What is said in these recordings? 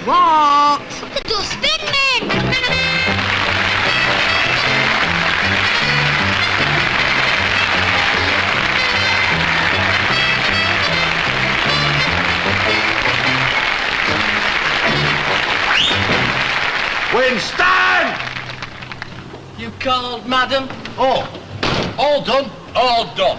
What? The Dustbinmen! Winston! You called, madam? Oh, all done? All done.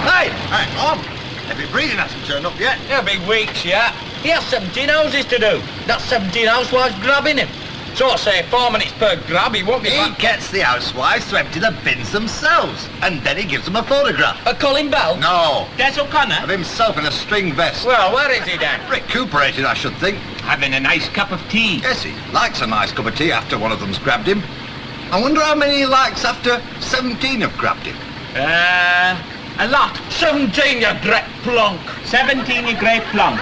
Hey, hang on. Heavy breathing hasn't turned up yet. It'll be weeks yet. He has 17 houses to do. That's 17 housewives grabbing him. So I say 4 minutes per grab, he won't be He back. gets the housewives to empty the bins themselves, and then he gives them a photograph. Colin Bell? No, Des O'Connor? of himself in a string vest. Well, where is he then? Recuperated, I should think. Having a nice cup of tea. Yes, he likes a nice cup of tea after one of them's grabbed him. I wonder how many he likes after 17 have grabbed him. A lot. 17, you great plonk. 17, you great plonk.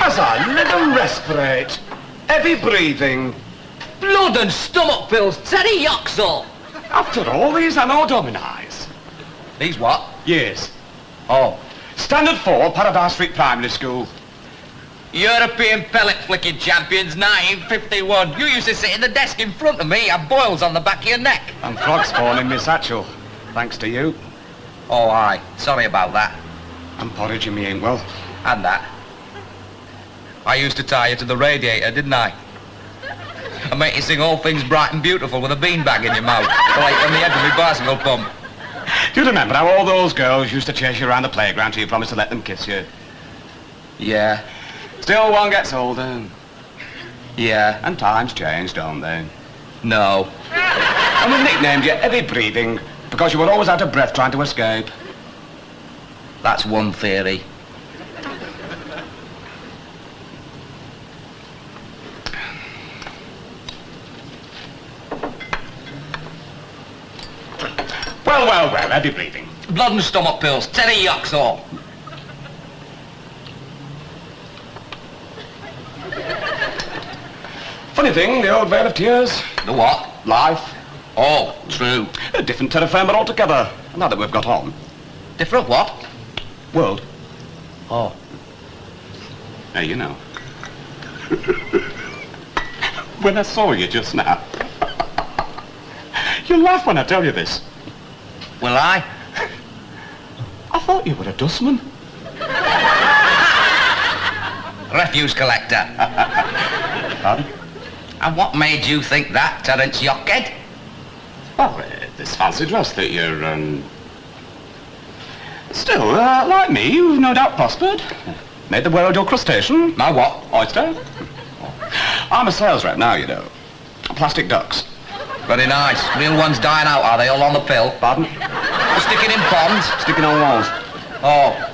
As I live and respirate, heavy breathing. Blood and stomach pills, Teddy Yoxall. After all these anno dominis. These what? Years. Oh. Standard 4, Paradise Street Primary School. European pellet flicking champions, 1951. You used to sit in the desk in front of me, have boils on the back of your neck. And frog spawn in my satchel. Thanks to you. Oh, aye. Sorry about that. And porridge in me ain't well. And that. I used to tie you to the radiator, didn't I? And make you sing All Things Bright and Beautiful with a beanbag in your mouth, like on the edge of my bicycle pump. Do you remember how all those girls used to chase you around the playground till you promised to let them kiss you? Yeah. Still one gets older. Yeah. And times change, don't they? No. And we nicknamed you Heavy Breathing because you were always out of breath trying to escape. That's one theory. Well, heavy breathing. Blood and stomach pills, Teddy Yoxall. Funny thing, the old Vale of Tears. The what? Life. Oh, true. A different terra firma altogether, now that we've got on. Different what? World. Oh. Hey, you know. When I saw you just now. You laugh when I tell you this. Will I? I thought you were a dustman. Refuse collector. Pardon? And what made you think that, Terence Yockhead? Well, this fancy dress that you're, Still, like me, you've no doubt prospered. Made the world your crustacean. My what? Oyster. I'm a sales rep now, you know. Plastic ducks. Very nice. Real ones dying out, are they? All on the pill? Pardon? Sticking in ponds? Sticking on walls. Oh.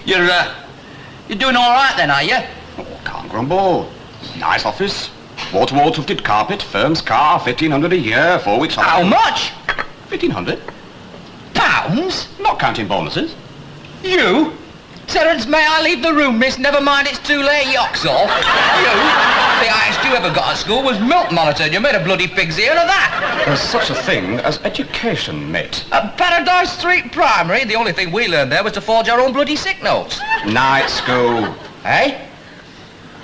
You're doing all right then, are you? Oh, can't grumble. Nice office. Wall-to-wall tufted carpet, firm's car, 1,500 a year, 4 weeks How holiday. much? 1,500. Pounds? Not counting bonuses. You? Terence, may I leave the room, miss? Never mind, it's too late, Yoxall. You? The highest you ever got at school was milk monitor, and you made a bloody pig's ear of that. There's such a thing as education, mate. At Paradise Street Primary, the only thing we learned there was to forge our own bloody sick notes. Night school. Eh?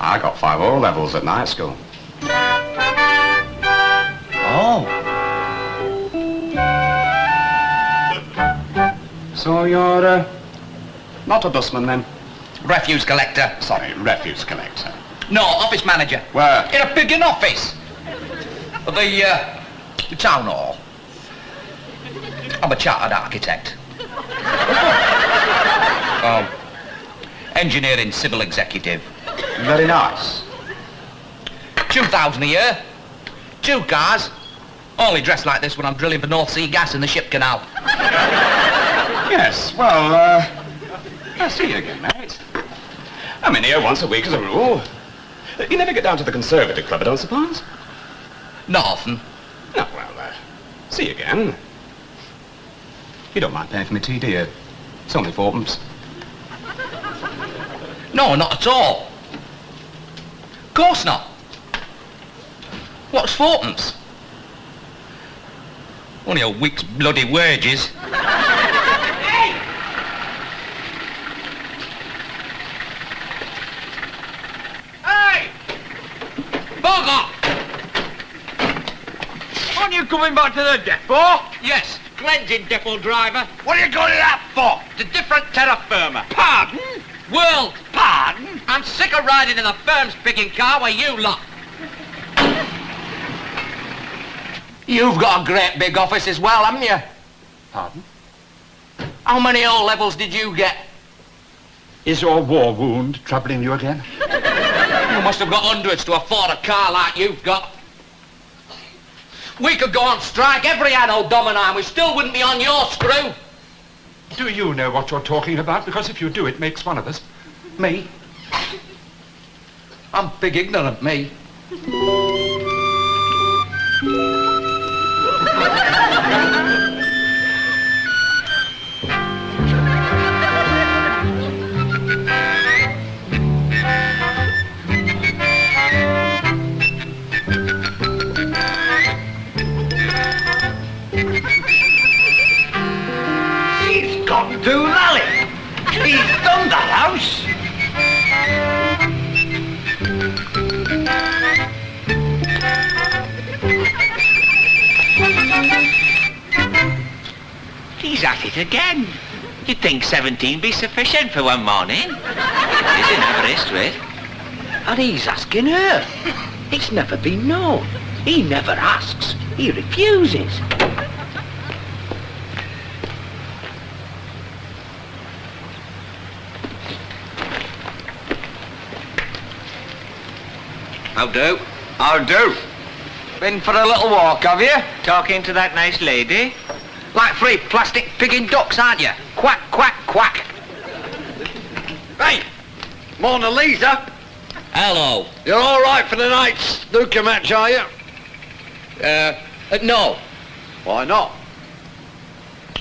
I got 5 O levels at night school. Oh. So you're, not a dustman then? Refuse collector. Sorry, refuse collector. No, office manager. Where? In a pigging office. The town hall. I'm a chartered architect. Engineering civil executive. Very nice. 2,000 a year. 2 cars. Only dressed like this when I'm drilling for North Sea gas in the ship canal. Yes, well, I'll see you again, mate. I'm in here once a week as a rule. You never get down to the Conservative Club, I don't suppose? Not often. No, well, see you again. You don't mind paying for my tea, do you? It's only 4 pence. No, not at all. Of course not. What's fourpence? Only a week's bloody wages. Hey! Hey! Bogart! Aren't you coming back to the depot? Yes, cleansing depot driver. What are you going to that for? The different terra firma. Pardon? World. Pardon? I'm sick of riding in the firm's picking car with you lot. You've got a great big office as well, haven't you? Pardon? How many O-levels did you get? Is your war wound troubling you again? You must have got hundreds to afford a car like you've got. We could go on strike every anno domini and we still wouldn't be on your screw. Do you know what you're talking about? Because if you do, it makes one of us. Me? I'm big ignorant, me. He's gone to Lally. He's done that house. He's at it again. You'd think 17 be sufficient for one morning. He's in a brace to it. And he's asking her. It's never been known. He never asks. He refuses. How do? I'll do. Been for a little walk, have you? Talking to that nice lady? Like three plastic pigging ducks, aren't you? Quack, quack, quack. Hey, Mona Lisa, Hello. you're all right for the night's snooker match, are you? No. Why not?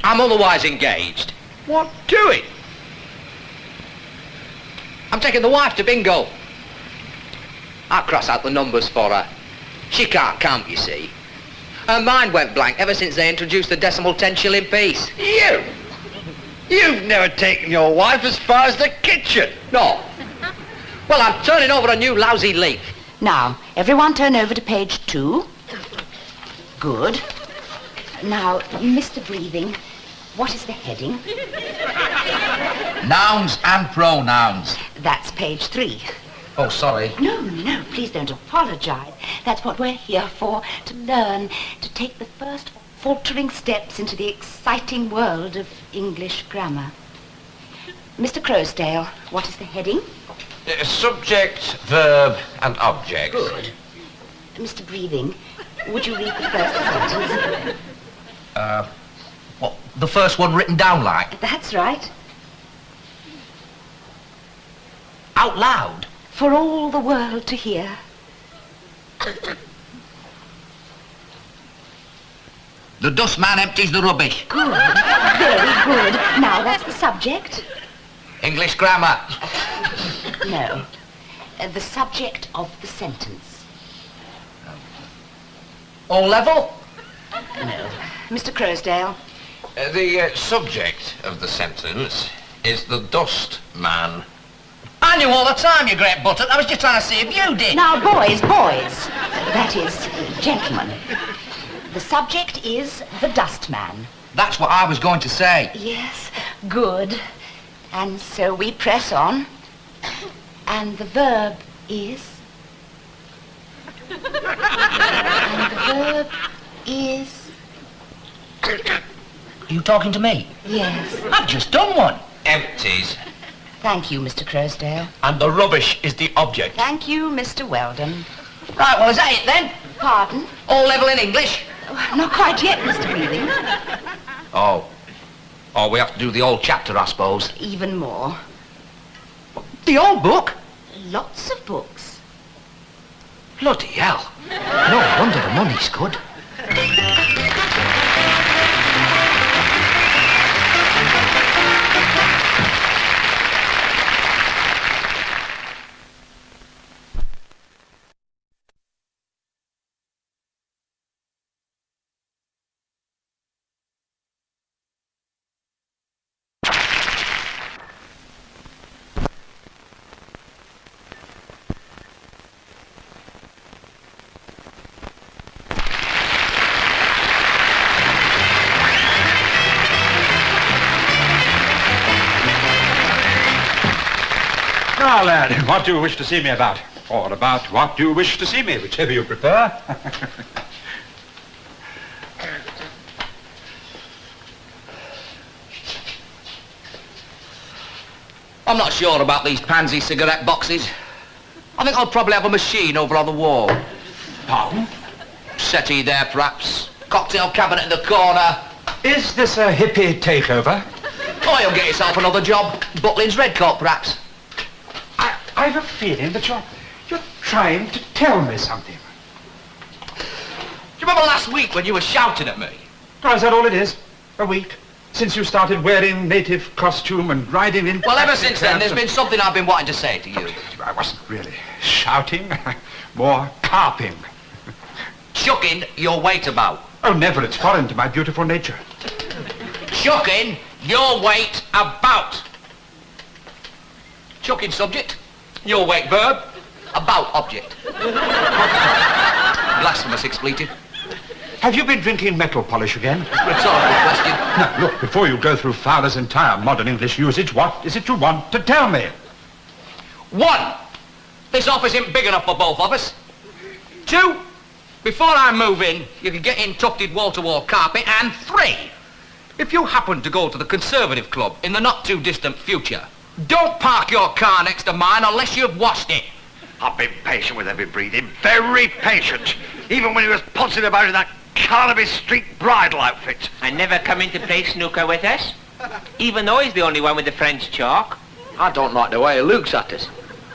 I'm otherwise engaged. What doing? I'm taking the wife to bingo. I'll cross out the numbers for her. She can't count, you see. Her mind went blank ever since they introduced the decimal 10-shilling piece. You? You've never taken your wife as far as the kitchen. No. Well, I'm turning over a new lousy leaf. Now, everyone turn over to page 2. Good. Now, Mr. Breathing, what is the heading? Nouns and pronouns. That's page 3. Oh, sorry. No, please don't apologize. That's what we're here for, to learn, to take the first faltering steps into the exciting world of English grammar. Mr. Crowsdale, what is the heading? Subject, verb, and object. Good. Mr. Breathing, would you read the first sentence? What, the first one written down like? That's right. Out loud? For all the world to hear. The dustman empties the rubbish. Good. Very good. Now, what's the subject? English grammar. No. The subject of the sentence. All level? No. Mr. Crowsdale. The subject of the sentence is the dustman. I knew all the time, you great buttock. I was just trying to see if you did. Now, boys. That is, gentlemen. The subject is the dustman. That's what I was going to say. Yes, good. And so we press on. And the verb is... And the verb is... You talking to me? Yes. I've just done one. Empties. Thank you, Mr. Crowsdale. And the rubbish is the object. Thank you, Mr. Weldon. Right, well, is that it then? Pardon? All level in English? Oh, not quite yet, Mr. Breathing. Oh. Oh, we have to do the whole chapter, I suppose. Even more. The whole book? Lots of books. Bloody hell. No wonder the money's good. Now, lad, what do you wish to see me about? Or about what do you wish to see me, whichever you prefer. I'm not sure about these pansy cigarette boxes. I think I'll probably have a machine over on the wall. Pardon? Settee there, perhaps. Cocktail cabinet in the corner. Is this a hippie takeover? Oh, you'll get yourself another job. Butlins Redcoat, perhaps. I have a feeling that you're trying to tell me something. Do you remember last week when you were shouting at me? Oh, is that all it is? A week? Since you started wearing native costume and riding in... Well, ever since then, there's been something I've been wanting to say to you. I wasn't really shouting, more carping. Chucking your weight about. Oh, never. It's foreign to my beautiful nature. Chucking your weight about. Chucking subject, your weight verb, about object. Blasphemous expletive. Have you been drinking metal polish again? It's all a good question. Now, look, before you go through Fowler's entire modern English usage, what is it you want to tell me? 1, this office isn't big enough for both of us. 2, before I move in, you can get in tufted wall-to-wall carpet. And 3, if you happen to go to the Conservative Club in the not-too-distant future, don't park your car next to mine unless you've washed it. I've been patient with every breeding, very patient. Even when he was pouncing about in that Carnaby Street bridal outfit. And never come in to play snooker with us? Even though he's the only one with the French chalk? I don't like the way he looks at us.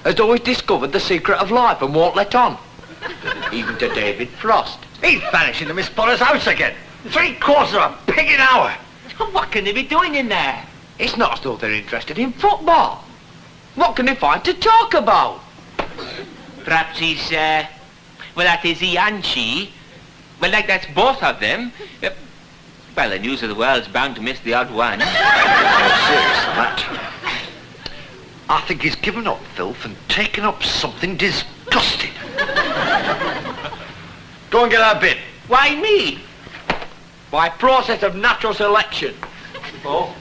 As though he's discovered the secret of life and won't let on. Even to David Frost. He's vanishing to Miss Potter's house again. 3/4 of a pig an hour. What can they be doing in there? It's not as though they're interested in football. What can they find to talk about? Perhaps he's, well, that is he and she. Well, like that's both of them. Well, the news of the world's bound to miss the odd one. No, serious, Matt. I think he's given up filth and taken up something disgusting. Go and get our bin. Why me? By process of natural selection. Oh.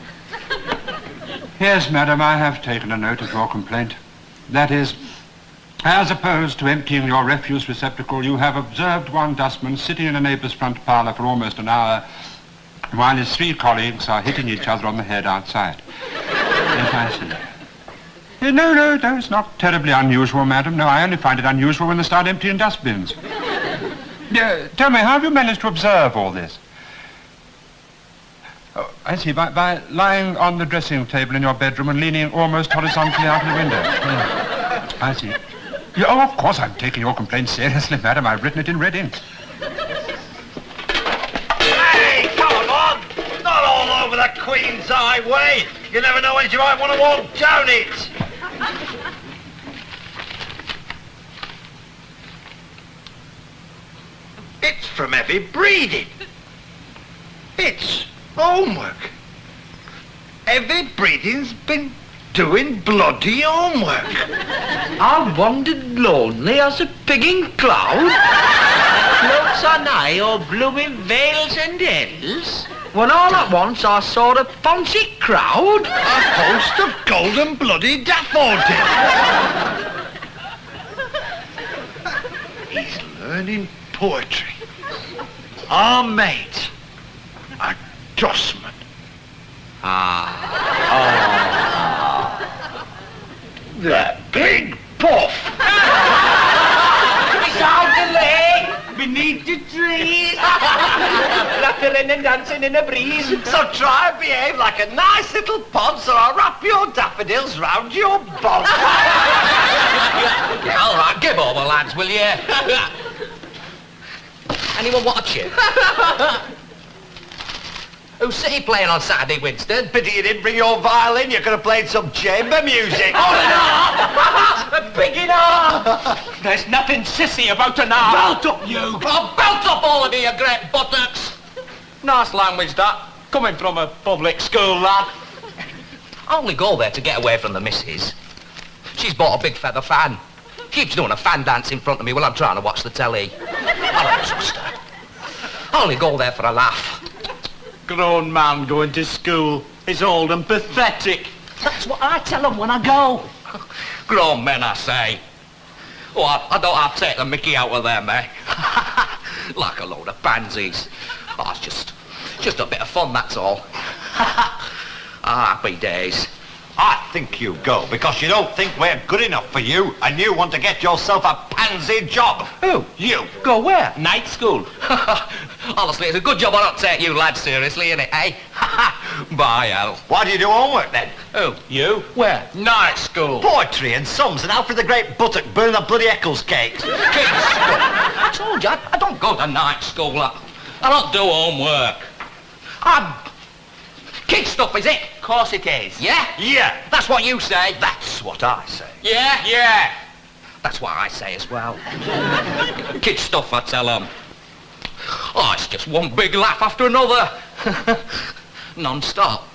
Yes, madam, I have taken a note of your complaint. That is, as opposed to emptying your refuse receptacle, you have observed one dustman sitting in a neighbour's front parlour for almost an hour while his 3 colleagues are hitting each other on the head outside. Yes, I see. No, it's not terribly unusual, madam. No, I only find it unusual when they start emptying dustbins. Tell me, how have you managed to observe all this? Oh, I see, by lying on the dressing table in your bedroom and leaning almost horizontally out of the window. Yes, I see. Yeah, oh, of course, I'm taking your complaint seriously, madam. I've written it in red ink. Hey, come on! Not all over the Queen's Highway. You never know when you might want to walk down it. It's from heavy breeding. It's homework. Heavy breeding's been doing bloody homework. I wandered lonely as a pig in cloud. Floats on high, all blooming vales and hills. When all at once I saw a fancy crowd. A host of golden bloody daffodils. He's learning poetry. Our mate, a dustman. The big puff. Beneath the trees. Fluttering and dancing in a breeze. So try and behave like a nice little ponce or I'll wrap your daffodils round your bum. Yeah, all right, give over, lads, will you? Anyone want a chip? Who's City playing on Saturday, Winston? Pity you didn't bring your violin. You could have played some chamber music. Oh, no! Big enough! There's nothing sissy about an arm. Belt up, you! Oh, belt up, all of you, you great buttocks! Nice language, that. Coming from a public school, lad. I only go there to get away from the missus. She's bought a big feather fan. Keeps doing a fan dance in front of me while I'm trying to watch the telly. I don't trust her. I only go there for a laugh. Grown man going to school is old and pathetic. That's what I tell them when I go. Grown men, I say. Oh, I don't have to take the mickey out of them, eh? Like a load of pansies. Oh, it's just a bit of fun, that's all. Happy days. I think you go because you don't think we're good enough for you and you want to get yourself a pansy job. Who? You. Go where? Night school. Honestly, it's a good job I don't take you lads seriously, innit, eh? By hell. Why do you do homework then? Who? You? Where? Night school. Poetry and sums and Alfred the Great Buttock burning the bloody Eccles cakes. Kids school. I told you, I don't go to night school. I don't do homework. Kid stuff, is it? Of course it is. Yeah? Yeah. That's what you say. That's what I say. Yeah. That's what I say as well. Kid stuff, I tell them. Oh, it's just one big laugh after another. Non-stop.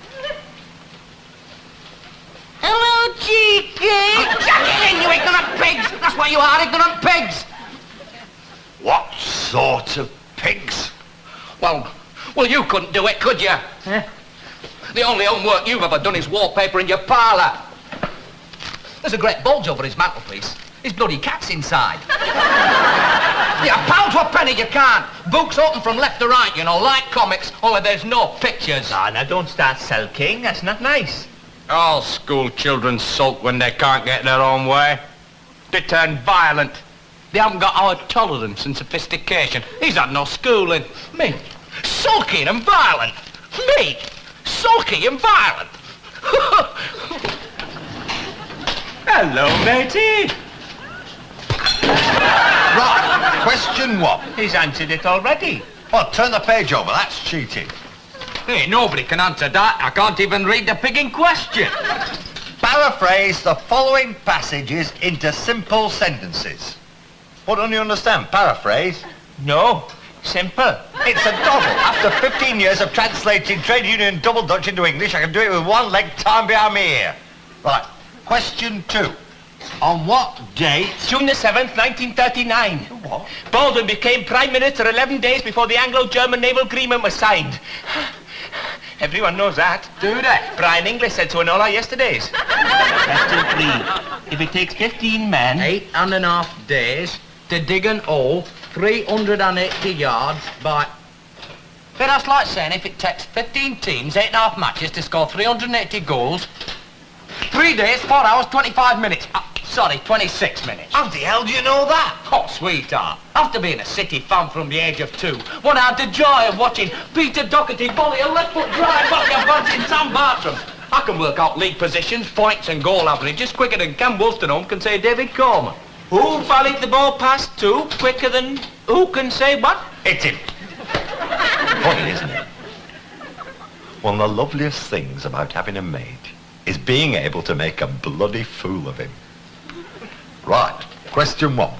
Hello, cheeky. Jack it in, you ignorant pigs! That's what you are, ignorant pigs! What sort of pigs? Well, you couldn't do it, could you? The only homework you've ever done is wallpaper in your parlour. There's a great bulge over his mantelpiece. His bloody cat's inside. Yeah, a pound to a penny you can't. Books open from left to right, you know, like comics, only there's no pictures. Ah, now don't start sulking. That's not nice. All school children sulk when they can't get their own way. They turn violent. They haven't got our tolerance and sophistication. He's had no schooling. Me, sulky and violent. Me, sulky and violent. Hello, matey. Right, question 1. He's answered it already. Oh, turn the page over, that's cheating. Hey, nobody can answer that. I can't even read the pig in question. Paraphrase the following passages into simple sentences. What don't you understand? Paraphrase? No. Simple. It's a doddle. After 15 years of translating trade union double Dutch into English, I can do it with one leg tied behind my ear. Right, question 2. On what date? June the 7th, 1939. What? Baldwin became Prime Minister 11 days before the Anglo-German Naval Agreement was signed. Everyone knows that. Do they? Brian English said so in all our yesterdays. Question 3. If it takes 15 men... 8.5 days to dig an hole 380 yards by... But that's like saying if it takes 15 teams, 8.5 matches to score 380 goals, 3 days, 4 hours, 25 minutes. Sorry, 26 minutes. How the hell do you know that? Oh, sweetheart, after being a City fan from the age of 2, when I had the joy of watching Peter Doherty volley a left-foot drive off your bunch in Sam Bartram, I can work out league positions, points and goal averages quicker than Ken Wolstenholme can say David Coleman. Who volleyed the ball past 2 quicker than... Who can say what? It's him. Funny, isn't it? One of the loveliest things about having a mate is being able to make a bloody fool of him. Right, question 1.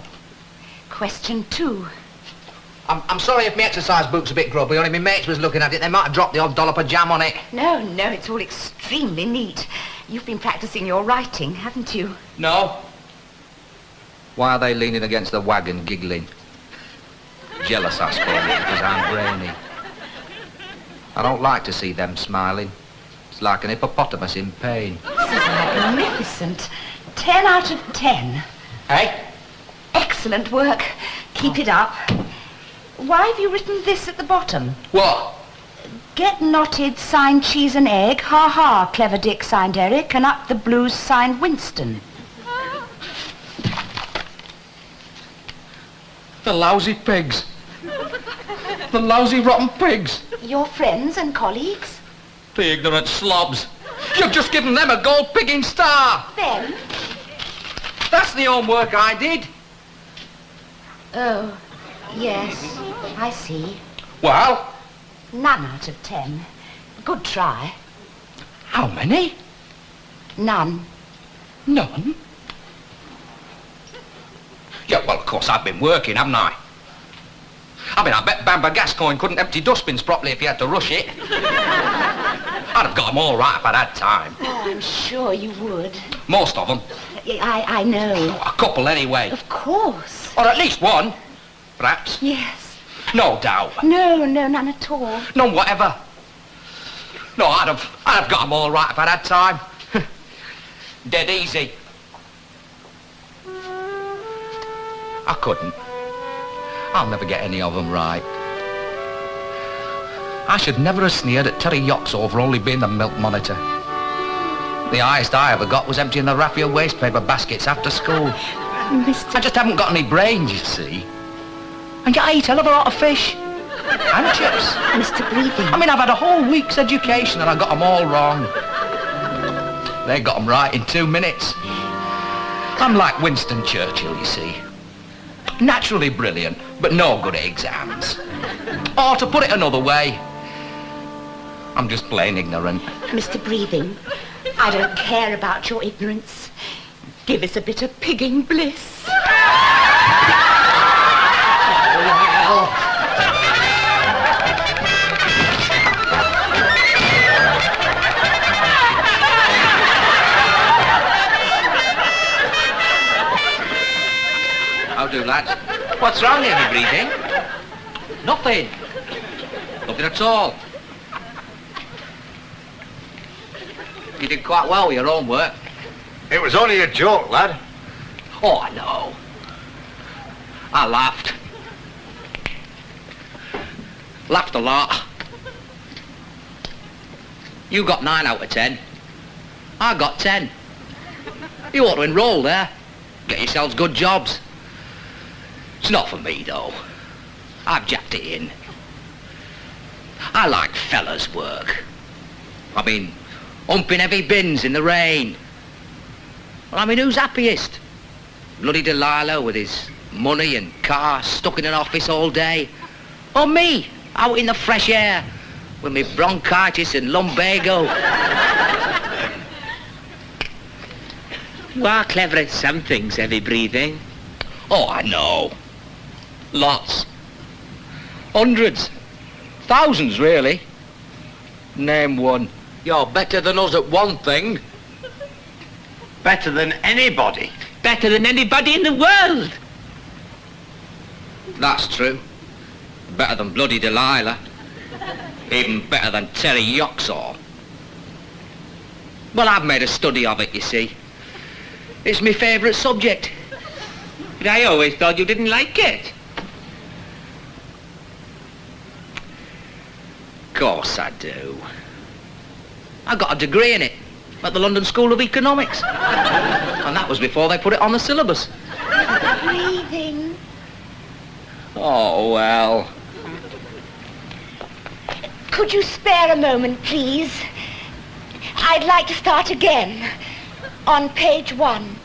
Question 2. I'm sorry if my exercise book's a bit grubby, only my mates was looking at it, they might have dropped the odd dollop of jam on it. No, it's all extremely neat. You've been practicing your writing, haven't you? No. Why are they leaning against the wagon, giggling? Jealous, I suppose, because I'm brainy. I don't like to see them smiling. It's like an hippopotamus in pain. This is magnificent. 10 out of 10. Hey? Excellent work. Keep it up. Why have you written this at the bottom? What? Get knotted, signed cheese and egg. Ha ha, clever Dick, signed Eric. And up the blues, signed Winston. The lousy pigs. The lousy rotten pigs. Your friends and colleagues? The ignorant slobs. You've just given them a gold pigging star. Them? That's the homework I did. Oh, yes, I see. Well? None out of 10. Good try. How many? None. None? Yeah, well, of course, I've been working, haven't I? I mean, I bet Bamber Gascoigne couldn't empty dustbins properly if he had to rush it. I'd have got them all right if I'd had time. Oh, I'm sure you would. Most of them. I know. A couple, anyway. Of course. Or at least one, perhaps. Yes. No doubt. No, none at all. None whatever. No, I'd have got them all right if I'd had time. Dead easy. I couldn't. I'll never get any of them right. I should never have sneered at Terry Yoxall for only being the milk monitor. The highest I ever got was emptying the raffia waste paper baskets after school. I just haven't got any brains, you see. And yet I eat a hell of a lot of fish. And chips. Mr. Breathing. I mean, I've had a whole week's education and I got them all wrong. They got them right in 2 minutes. I'm like Winston Churchill, you see. Naturally brilliant, but no good at exams. Or to put it another way, I'm just plain ignorant. Mr. Breathing, I don't care about your ignorance. Give us a bit of pigging bliss. How do, lads? What's wrong, Heavy Breathing? Nothing. Nothing at all. You did quite well with your homework. It was only a joke, lad. Oh, I know. I laughed. Laughed a lot. You got 9 out of 10. I got 10. You ought to enroll there. Get yourselves good jobs. It's not for me, though. I've jacked it in. I like fellas' work. I mean, humping heavy bins in the rain. Well, I mean, who's happiest? Bloody Delilah with his money and car stuck in an office all day? Or me, out in the fresh air with me bronchitis and lumbago? You are clever at some things, Heavy Breathing. Oh, I know. Lots. Hundreds. Thousands, really. Name one. You're better than us at one thing. Better than anybody. Better than anybody in the world. That's true. Better than bloody Delilah. Even better than Terry Yoxall. Well, I've made a study of it, you see. It's my favourite subject. But I always thought you didn't like it. Of course I do. I got a degree in it at the London School of Economics. And that was before they put it on the syllabus. Breathing. Oh, well. Could you spare a moment, please? I'd like to start again. On page 1.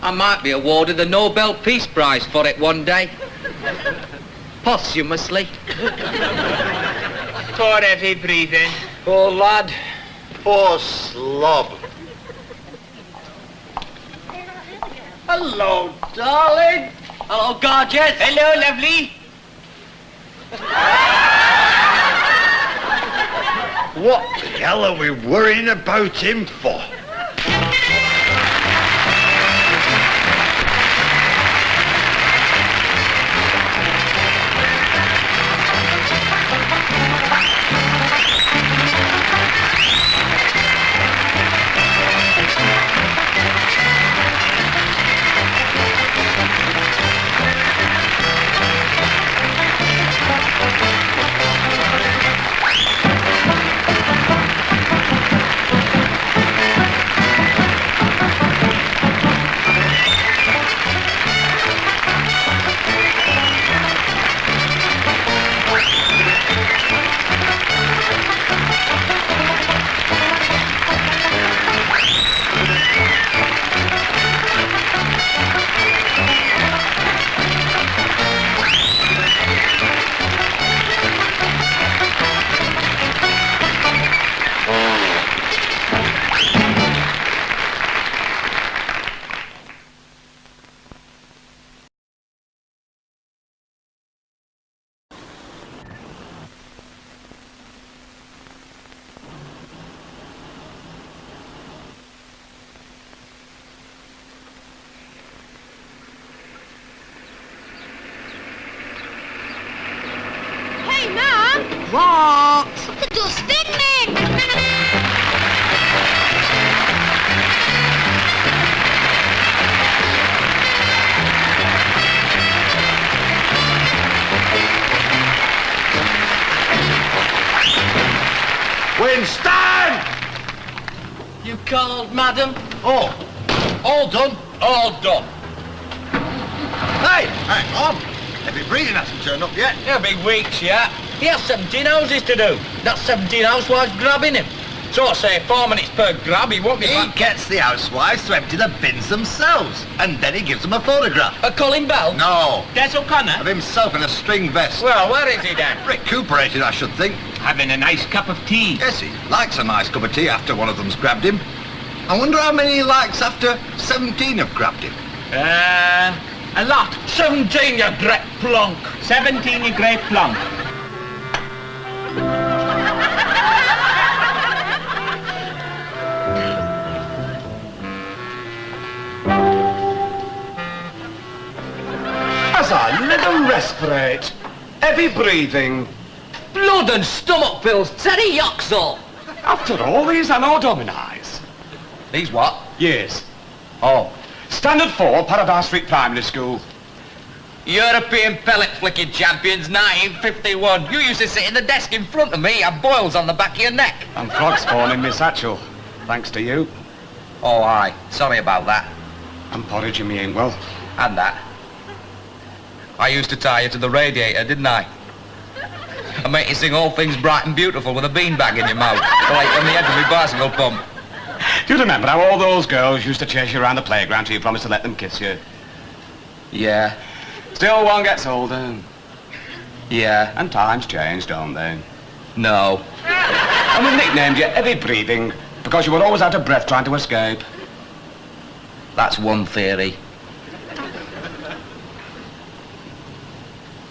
I might be awarded the Nobel Peace Prize for it one day. Posthumously. Poor Heavy Breathing. Poor lad. Poor slob. Hello, darling. Hello, gorgeous. Hello, lovely. What the hell are we worrying about him for? Winston! You called, madam? Oh, all done? All done. Hey, hang on. Heavy breathing hasn't turned up yet. It'll be weeks yet. He has 17 houses to do. That's 17 housewives grabbing him. So I say 4 minutes per grab, he won't be He back. gets the housewives to empty the bins themselves, and then he gives them a photograph. Colin Bell? No, Des O'Connor? of himself in a string vest. Well, where is he then? Recuperated, I should think. Having a nice cup of tea. Yes, he likes a nice cup of tea after one of them's grabbed him. I wonder how many he likes after 17 have grabbed him. A lot. 17, you great plonk. 17, you great plonk. As I live and respirate. Heavy breathing. Blood and stomach pills, Teddy Yoxall. After all these anno dominis. These what? Yes. Oh. Standard 4, Paradise Street Primary School. European pellet flicking champions, 1951. You used to sit in the desk in front of me, have boils on the back of your neck. And frog spawn in my satchel. Thanks to you. Oh, aye. Sorry about that. And porridge in me ain't well. And that. I used to tie you to the radiator, didn't I? And make you sing All Things Bright and Beautiful with a beanbag in your mouth, like on the edge of my bicycle pump. Do you remember how all those girls used to chase you around the playground till you promised to let them kiss you? Yeah. Still one gets older. Yeah. And times change, don't they? No. And we nicknamed you Heavy Breathing because you were always out of breath trying to escape. That's one theory.